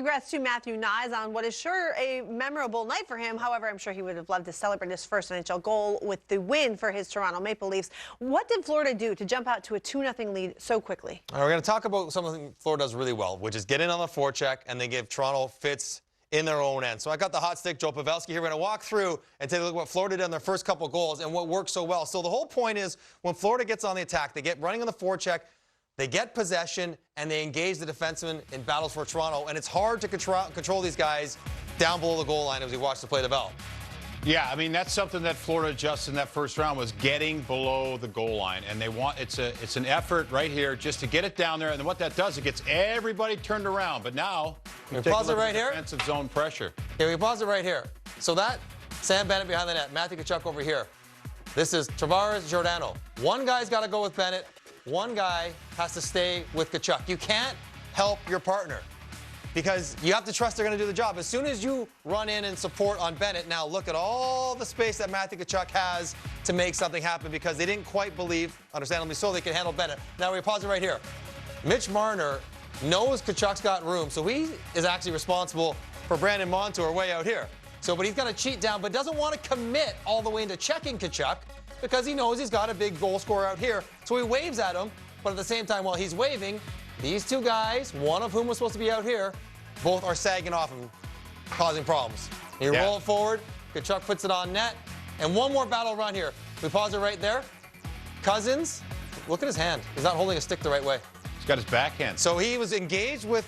congrats to Matthew Knies on what is sure a memorable night for him. However, I'm sure he would have loved to celebrate his first NHL goal with the win for his Toronto Maple Leafs. What did Florida do to jump out to a 2-0 lead so quickly? All right, we're going to talk about something Florida does really well, which is get in on the forecheck, and they give Toronto fits in their own end. So I got the hot stick, Joe Pavelski here. We're going to walk through and take a look at what Florida did on their first couple goals and what worked so well. So the whole point is when Florida gets on the attack, they get running on the forecheck, they get possession, and they engage the defensemen in battles for Toronto. And it's hard to control these guys down below the goal line as we watch the play develop. Yeah, I mean, that's something that Florida adjusted in that first round was getting below the goal line. And they want it's an effort right here just to get it down there. And then what that does, it gets everybody turned around. But now, we pause it right here. Defensive zone pressure. Yeah, we pause it right here. So that Sam Bennett behind the net, Matthew Tkachuk over here. This is Tavares Giordano. One guy's got to go with Bennett. One guy has to stay with Tkachuk. You can't help your partner because you have to trust they're going to do the job. As soon as you run in and support on Bennett, now look at all the space that Matthew Tkachuk has to make something happen because they didn't quite believe, understandably so, they could handle Bennett. Now we pause it right here. Mitch Marner knows Tkachuk's got room, so he is actually responsible for Brandon Montour way out here. So, but he's got to cheat down, but doesn't want to commit all the way into checking Tkachuk because he knows he's got a big goal scorer out here. So he waves at him, but at the same time, while he's waving, these two guys, one of whom was supposed to be out here, both are sagging off and causing problems. You roll it forward, Tkachuk puts it on net, and one more battle run here. We pause it right there. Cousins, look at his hand. He's not holding a stick the right way. He's got his backhand. So he was engaged with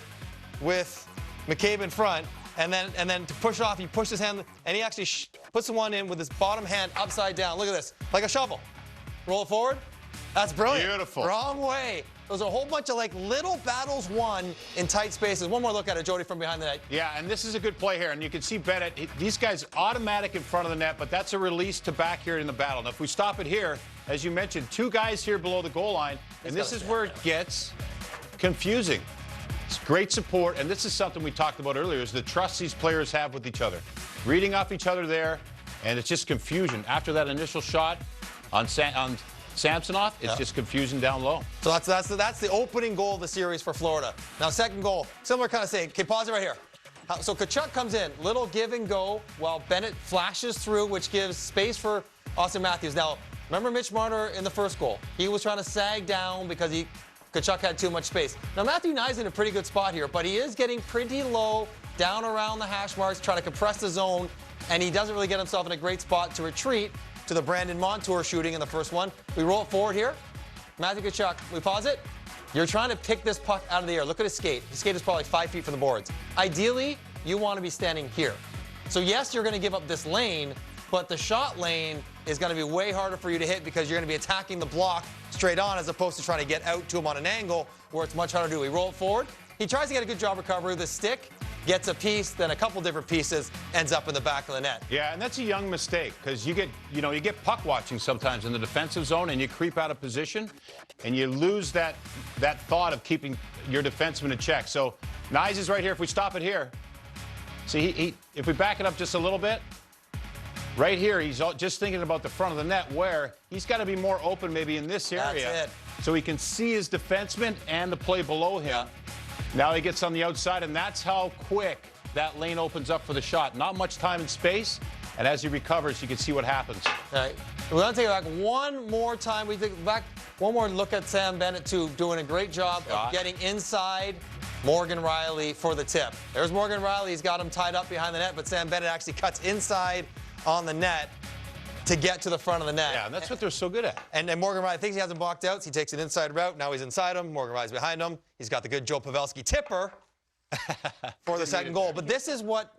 McCabe in front, and then to push off, he pushed his hand, and he actually puts the one in with his bottom hand upside down. Look at this, like a shovel. Roll it forward. That's brilliant. Beautiful. Wrong way. There's a whole bunch of like little battles won in tight spaces. One more look at it, Jody, from behind the net. Yeah, and this is a good play here, and you can see Bennett. These guys automatic in front of the net, but that's a release to back here in the battle. Now, if we stop it here, as you mentioned, two guys here below the goal line, and this is where it gets confusing. It's great support, and this is something we talked about earlier, is the trust these players have with each other. Reading off each other there, and it's just confusion. After that initial shot on Samsonov, it's just confusion down low. So that's the opening goal of the series for Florida. Now, second goal, similar kind of thing. Okay, pause it right here. So Tkachuk comes in, little give and go, while Bennett flashes through, which gives space for Austin Matthews. Now, remember Mitch Marner in the first goal? He was trying to sag down because Tkachuk had too much space. Now, Matthew Knies in a pretty good spot here, but he is getting pretty low down around the hash marks, trying to compress the zone, and he doesn't really get himself in a great spot to retreat to the Brandon Montour shooting in the first one. We roll it forward here. Matthew Tkachuk, we pause it. You're trying to pick this puck out of the air. Look at his skate. His skate is probably 5 feet from the boards. Ideally, you want to be standing here. So yes, you're going to give up this lane, but the shot lane is going to be way harder for you to hit because you're going to be attacking the block straight on as opposed to trying to get out to him on an angle where it's much harder to do. We roll it forward. He tries to get a good job recovery. The stick gets a piece, then a couple different pieces, ends up in the back of the net. Yeah, and that's a young mistake because you get puck watching sometimes in the defensive zone and you creep out of position and you lose that thought of keeping your defenseman in check. So Knies is right here. If we stop it here, see, if we back it up just a little bit, right here, he's just thinking about the front of the net where he's got to be more open maybe in this area. That's it. So he can see his defenseman and the play below him. Yeah. Now he gets on the outside, and that's how quick that lane opens up for the shot. Not much time and space, and as he recovers, you can see what happens. All right. We're going to take it back one more time. We take back one more look at Sam Bennett, too, doing a great job of getting inside Morgan Rielly for the tip. There's Morgan Rielly. He's got him tied up behind the net, but Sam Bennett actually cuts inside on the net to get to the front of the net. Yeah, and that's what they're so good at. And Morgan Rielly thinks he has him blocked out, so he takes an inside route. Now he's inside him. Morgan Rielly's behind him. He's got the good Joe Pavelski tipper for the second goal. But this is what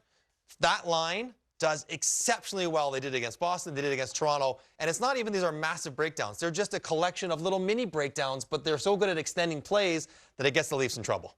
that line does exceptionally well. They did it against Boston. They did it against Toronto. And it's not even these are massive breakdowns. They're just a collection of little mini breakdowns, but they're so good at extending plays that it gets the Leafs in trouble.